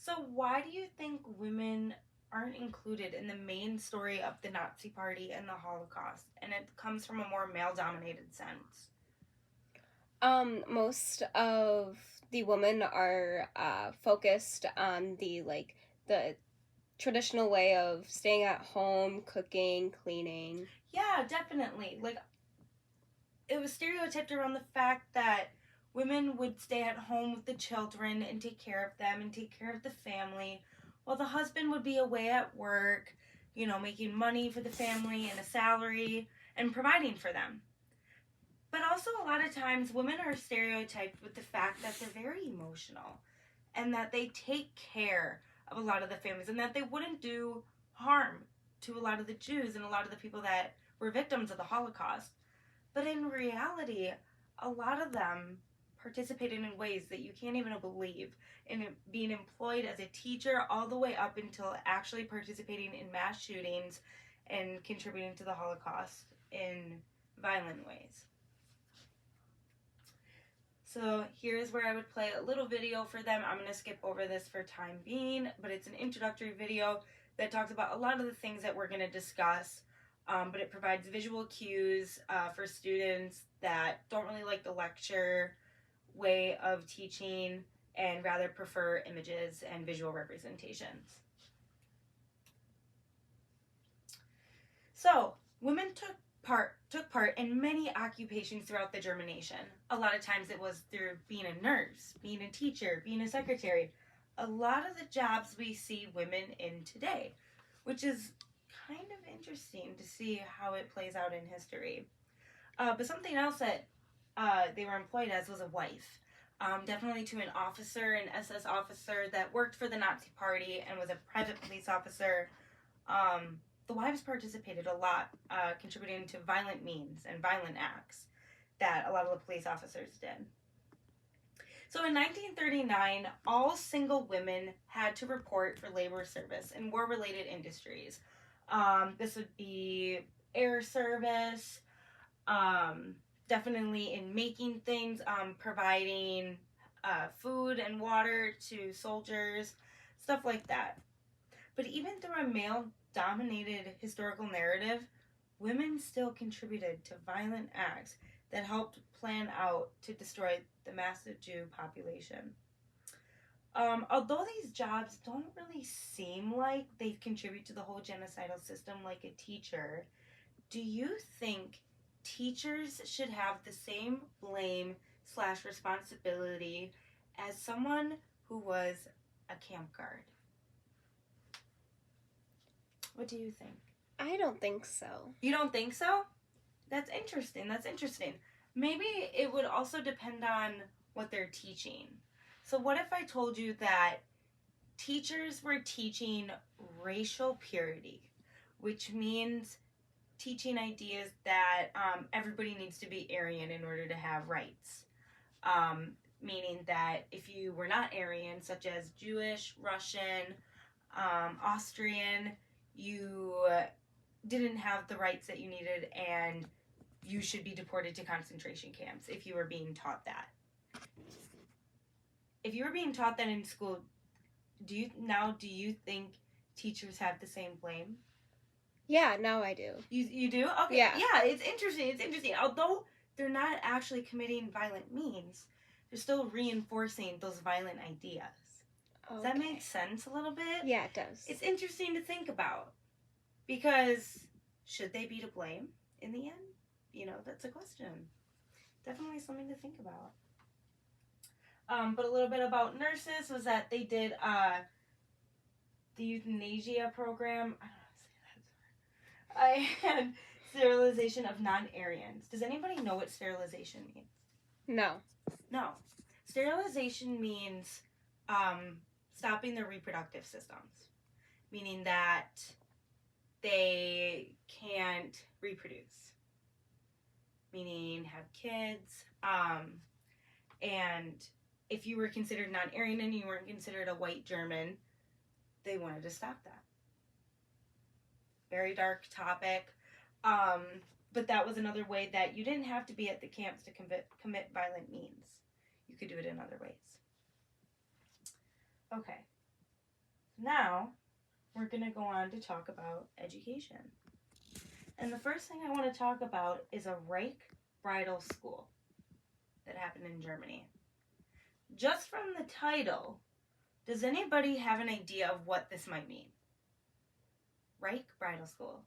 So why do you think women aren't included in the main story of the Nazi Party and the Holocaust? And it comes from a more male-dominated sense. Most of the women are focused on the traditional way of staying at home, cooking, cleaning. Yeah, definitely. Like, it was stereotyped around the fact that women would stay at home with the children and take care of them and take care of the family, while the husband would be away at work, making money for the family and a salary and providing for them. But also, a lot of times, women are stereotyped with the fact that they're very emotional and that they take care of a lot of the families and that they wouldn't do harm to a lot of the Jews and a lot of the people that were victims of the Holocaust. But in reality, a lot of them participated in ways that you can't even believe, in being employed as a teacher all the way up until actually participating in mass shootings and contributing to the Holocaust in violent ways. So here's where I would play a little video for them. I'm going to skip over this for time being, but it's an introductory video that talks about a lot of the things that we're going to discuss, but it provides visual cues for students that don't really like the lecture way of teaching and rather prefer images and visual representations. So, women took part in many occupations throughout the German nation. A lot of times it was through being a nurse, being a teacher, being a secretary. A lot of the jobs we see women in today, which is kind of interesting to see how it plays out in history. But something else that they were employed as was a wife. Definitely to an officer, an SS officer that worked for the Nazi Party and was a private police officer. The wives participated a lot, contributing to violent means and violent acts that a lot of the police officers did. So in 1939, all single women had to report for labor service in war-related industries. This would be air service, definitely in making things, providing food and water to soldiers, stuff like that. But even through a male-dominated historical narrative, women still contributed to violent acts that helped plan out to destroy the massive Jew population. Although these jobs don't really seem like they contribute to the whole genocidal system like a teacher, do you think teachers should have the same blame/responsibility as someone who was a camp guard? What do you think? I don't think so. You don't think so? That's interesting. Maybe it would also depend on what they're teaching. So what if I told you that teachers were teaching racial purity, which means teaching ideas that everybody needs to be Aryan in order to have rights. Meaning that if you were not Aryan, such as Jewish, Russian, Austrian, you didn't have the rights that you needed and you should be deported to concentration camps if you were being taught that. If you were being taught that in school, do you think teachers have the same blame? Yeah, now I do. You do? Okay. Yeah. Yeah, it's interesting. Although they're not actually committing violent means, they're still reinforcing those violent ideas. Okay. Does that make sense a little bit? Yeah, it does. It's interesting to think about. Because should they be to blame in the end? That's a question. Definitely something to think about. But a little bit about nurses was that they did the euthanasia program. I had sterilization of non-Aryans. Does anybody know what sterilization means? No. Sterilization means stopping their reproductive systems, meaning that they can't reproduce, meaning have kids. And if you were considered non-Aryan and you weren't considered a white German, they wanted to stop that. Very dark topic. But that was another way that you didn't have to be at the camps to commit violent means. You could do it in other ways. Okay. Now, we're going to go on to talk about education. And the first thing I want to talk about is a Rike Bridal School that happened in Germany. Just from the title, does anybody have an idea of what this might mean? Rike Bridal School.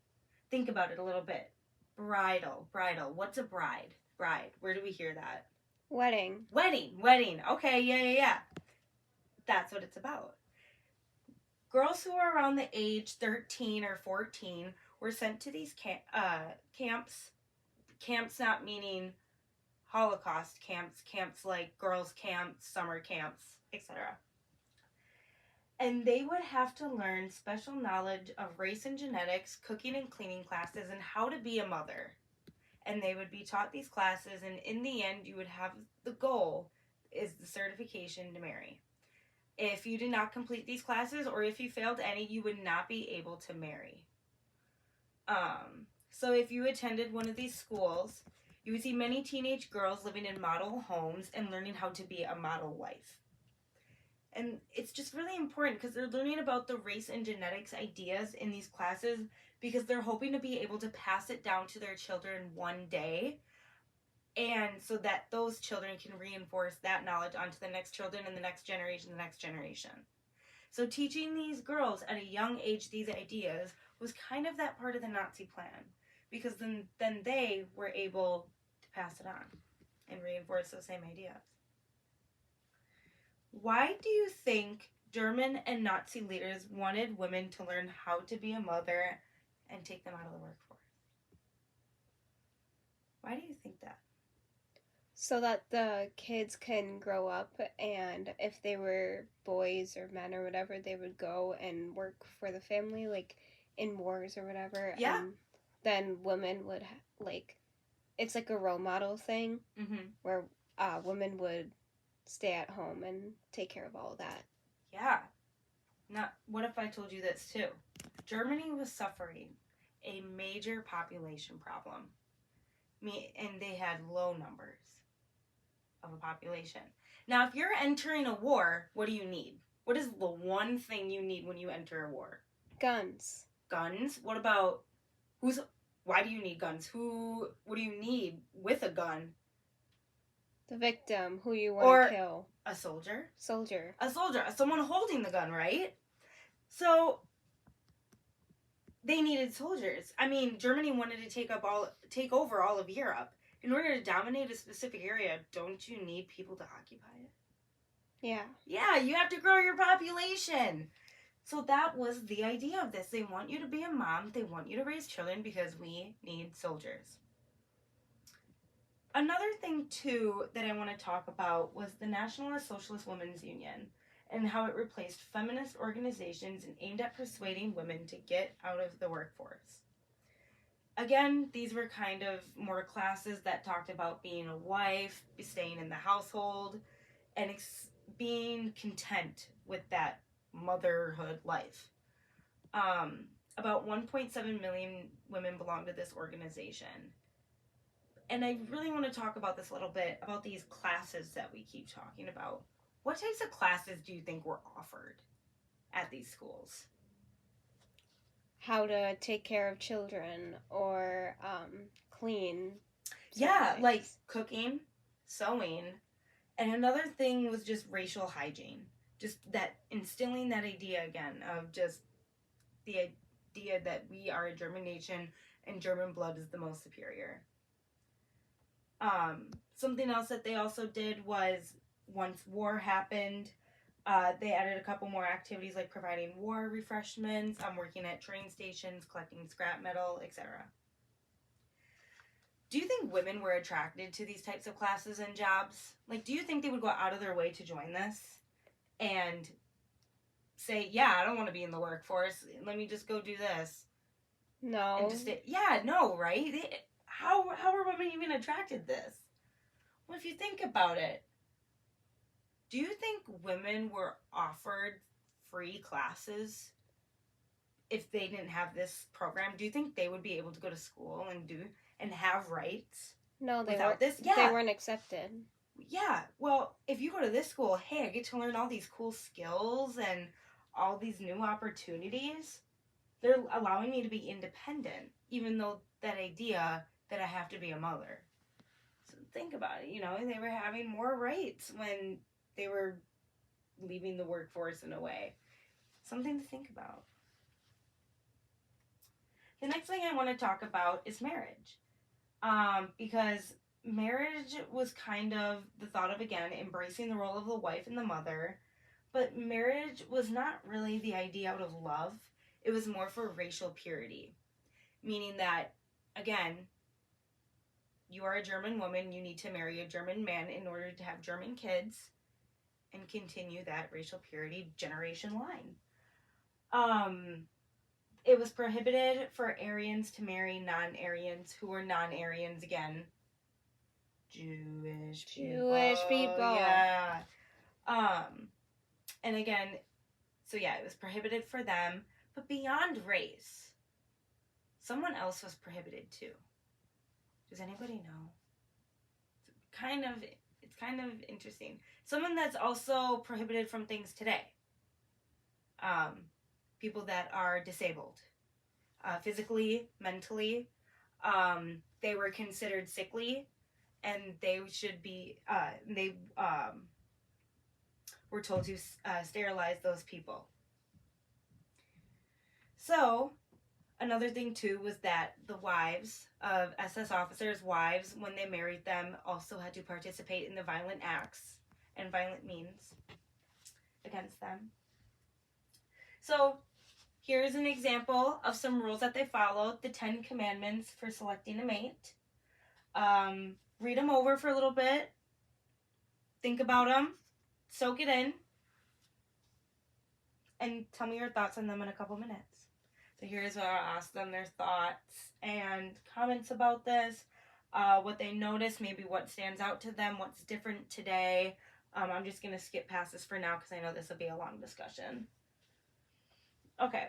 Think about it a little bit. Bridal. What's a bride? Bride. Where do we hear that? Wedding. Wedding. Okay, yeah. That's what it's about. Girls who are around the age 13 or 14 were sent to these camps. Camps not meaning Holocaust camps. Camps like girls' camps, summer camps, etc. And they would have to learn special knowledge of race and genetics, cooking and cleaning classes, and how to be a mother. And they would be taught these classes, and in the end, you would have the goal is the certification to marry. If you did not complete these classes, or if you failed any, you would not be able to marry. So if you attended one of these schools, you would see many teenage girls living in model homes and learning how to be a model wife. And it's just really important because they're learning about the race and genetics ideas in these classes because they're hoping to be able to pass it down to their children one day, and so that those children can reinforce that knowledge onto the next children and the next generation. So teaching these girls at a young age these ideas was kind of that part of the Nazi plan, because then they were able to pass it on and reinforce those same ideas. Why do you think German and Nazi leaders wanted women to learn how to be a mother and take them out of the workforce? Why do you think that? So that the kids can grow up, and if they were boys or men or whatever, they would go and work for the family, like in wars or whatever. Yeah. And then women would, it's like a role model thing, where women would stay at home and take care of all of that. Yeah. What if I told you this too? Germany was suffering a major population problem. And they had low numbers of a population. Now, if you're entering a war, what do you need? What is the one thing you need when you enter a war? Guns. Guns? What about why do you need guns? What do you need with a gun? The victim, who you want to kill. A soldier? Soldier. A soldier. Someone holding the gun, right? So they needed soldiers. I mean, Germany wanted to take over all of Europe. In order to dominate a specific area, don't you need people to occupy it? Yeah. Yeah, you have to grow your population. So that was the idea of this. They want you to be a mom. They want you to raise children because we need soldiers. Another thing, too, that I want to talk about was the Nationalist Socialist Women's Union and how it replaced feminist organizations and aimed at persuading women to get out of the workforce. Again, these were kind of more classes that talked about being a wife, staying in the household, and being content with that motherhood life. About 1.7 million women belong to this organization. And I really want to talk about this a little bit, about these classes that we keep talking about. What types of classes do you think were offered at these schools? How to take care of children, or clean. Yeah, like cooking, sewing. And another thing was just racial hygiene. Just that, instilling that idea again of just the idea that we are a German nation and German blood is the most superior. Something else that they also did was, once war happened, they added a couple more activities like providing war refreshments, working at train stations, collecting scrap metal, etc. Do you think women were attracted to these types of classes and jobs? Like, do you think they would go out of their way to join this and say, yeah, I don't want to be in the workforce, let me just go do this? No. And just no, right? How are women even attracted to this? Well, if you think about it, do you think women were offered free classes if they didn't have this program? Do you think they would be able to go to school and have rights? No, they without weren't. This? Yeah. They weren't accepted. Yeah. Well, if you go to this school, hey, I get to learn all these cool skills and all these new opportunities, they're allowing me to be independent, even though that idea that I have to be a mother. So think about it, they were having more rights when they were leaving the workforce in a way. Something to think about. The next thing I want to talk about is marriage. Because marriage was kind of the thought of, again, embracing the role of the wife and the mother. But marriage was not really the idea out of love. It was more for racial purity. Meaning that, again, you are a German woman, you need to marry a German man in order to have German kids and continue that racial purity generation line. It was prohibited for Aryans to marry non-Aryans who were non-Aryans, again. Jewish people. Yeah. And again, so yeah, it was prohibited for them. But beyond race, someone else was prohibited too. Does anybody know? It's kind of interesting. Someone that's also prohibited from things today. People that are disabled, physically, mentally. They were considered sickly, and they should be. They were told to sterilize those people. So, another thing too was that the wives of SS officers' wives, when they married them, also had to participate in the violent acts and violent means against them. So, here's an example of some rules that they followed. The 10 Commandments for selecting a mate. Read them over for a little bit. Think about them. Soak it in. And tell me your thoughts on them in a couple minutes. So here's where I'll ask them their thoughts and comments about this. What they notice, maybe what stands out to them, what's different today. I'm just going to skip past this for now because I know this will be a long discussion. Okay,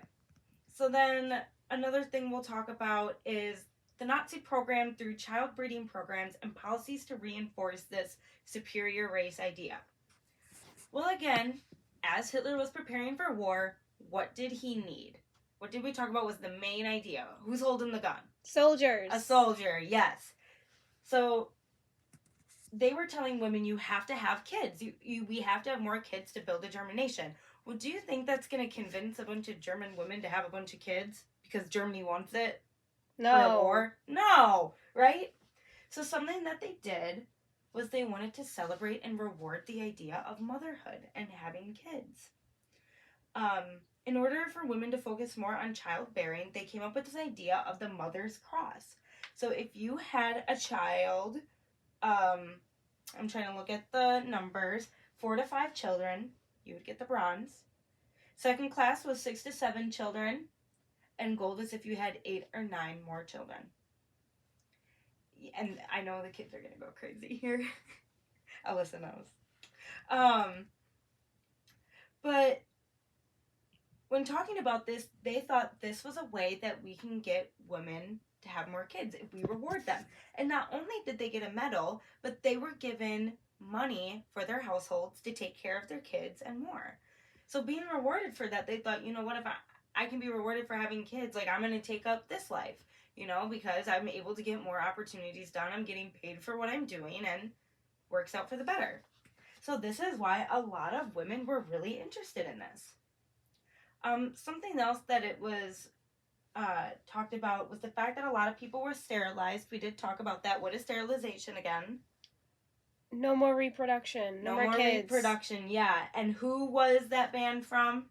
so then another thing we'll talk about is the Nazi program through child breeding programs and policies to reinforce this superior race idea. Well, again, as Hitler was preparing for war, what did he need? What did we talk about was the main idea? Who's holding the gun? Soldiers. A soldier, yes. So they were telling women, you have to have kids. We have to have more kids to build a German nation. Well, do you think that's going to convince a bunch of German women to have a bunch of kids because Germany wants it? No. For a war? No, right? So something that they did was they wanted to celebrate and reward the idea of motherhood and having kids. In order for women to focus more on childbearing, they came up with this idea of the mother's cross. So if you had a child, I'm trying to look at the numbers, 4 to 5 children, you would get the bronze. Second class was 6 to 7 children, and gold is if you had 8 or 9 more children. And I know the kids are going to go crazy here. Alyssa knows. But when talking about this, they thought this was a way that we can get women to have more kids if we reward them. And not only did they get a medal, but they were given money for their households to take care of their kids and more. So being rewarded for that, they thought, what if I can be rewarded for having kids? Like, I'm going to take up this life, because I'm able to get more opportunities done. I'm getting paid for what I'm doing and works out for the better. So this is why a lot of women were really interested in this. Something else that it was talked about was the fact that a lot of people were sterilized. We did talk about that. What is sterilization again? No more reproduction. No more kids. Reproduction, yeah. And who was that banned from?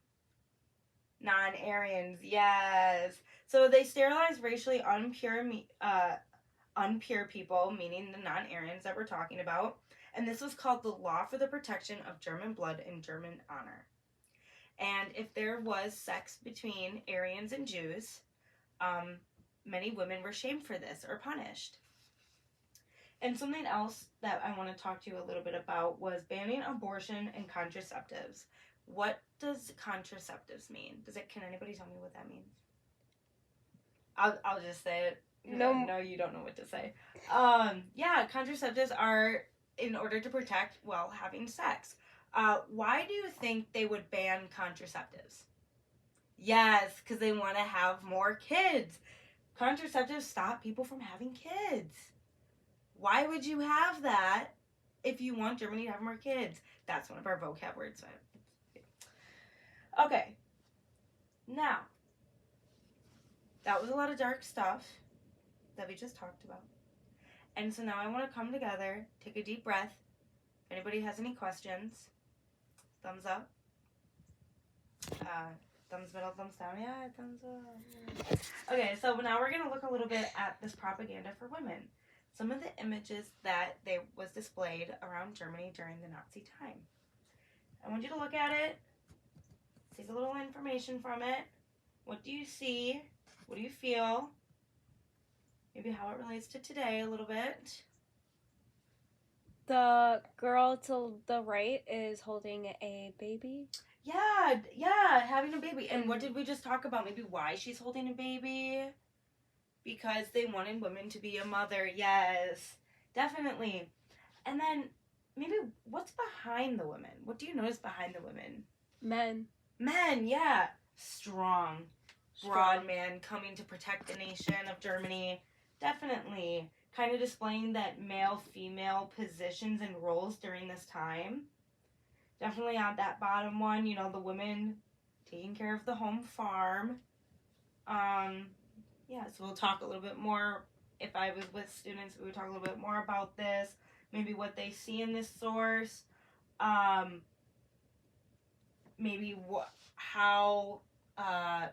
Non-Aryans, yes. So they sterilized racially unpure people, meaning the non-Aryans that we're talking about. And this was called the Law for the Protection of German Blood and German Honor. And if there was sex between Aryans and Jews, many women were shamed for this or punished. And something else that I want to talk to you a little bit about was banning abortion and contraceptives. What does contraceptives mean? Can anybody tell me what that means? I'll just say it. No, you don't know what to say. Contraceptives are in order to protect while having sex. Why do you think they would ban contraceptives? Yes, because they want to have more kids. Contraceptives stop people from having kids. Why would you have that if you want Germany to have more kids? That's one of our vocab words. Okay. Now, that was a lot of dark stuff that we just talked about. And so now I want to come together, take a deep breath. If anybody has any questions, thumbs up. Thumbs middle, thumbs down. Yeah, thumbs up. Okay, so now we're going to look a little bit at this propaganda for women. Some of the images that was displayed around Germany during the Nazi time. I want you to look at it, take a little information from it. What do you see? What do you feel? Maybe how it relates to today a little bit. The girl to the right is holding a baby. Yeah, having a baby. And what did we just talk about? Maybe why she's holding a baby? Because they wanted women to be a mother. Yes, definitely. And then maybe what's behind the women? What do you notice behind the women? Men, yeah. Strong. Broad man coming to protect the nation of Germany. Definitely. Kind of displaying that male-female positions and roles during this time. Definitely on that bottom one, you know, the women taking care of the home farm. Yeah, so we'll talk a little bit more. If I was with students, we would talk a little bit more about this. Maybe what they see in this source. Maybe how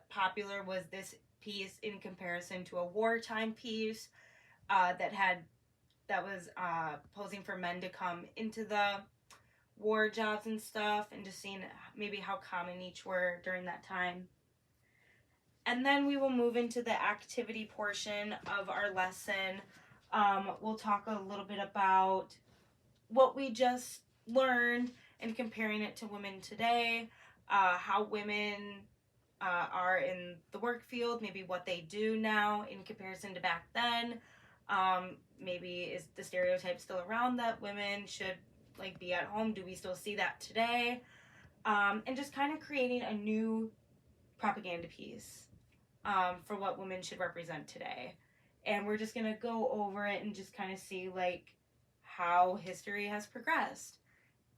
popular was this piece in comparison to a wartime piece that was posing for men to come into the war jobs and stuff, and just seeing maybe how common each were during that time. And then we will move into the activity portion of our lesson. We'll talk a little bit about what we just learned and comparing it to women today, how women are in the work field, maybe what they do now in comparison to back then. Maybe is the stereotype still around that women should be at home? Do we still see that today? And just kind of creating a new propaganda piece for what women should represent today. And we're just going to go over it and just kind of see how history has progressed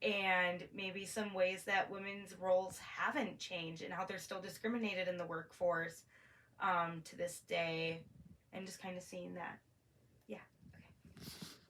and maybe some ways that women's roles haven't changed and how they're still discriminated in the workforce to this day, and just kind of seeing that.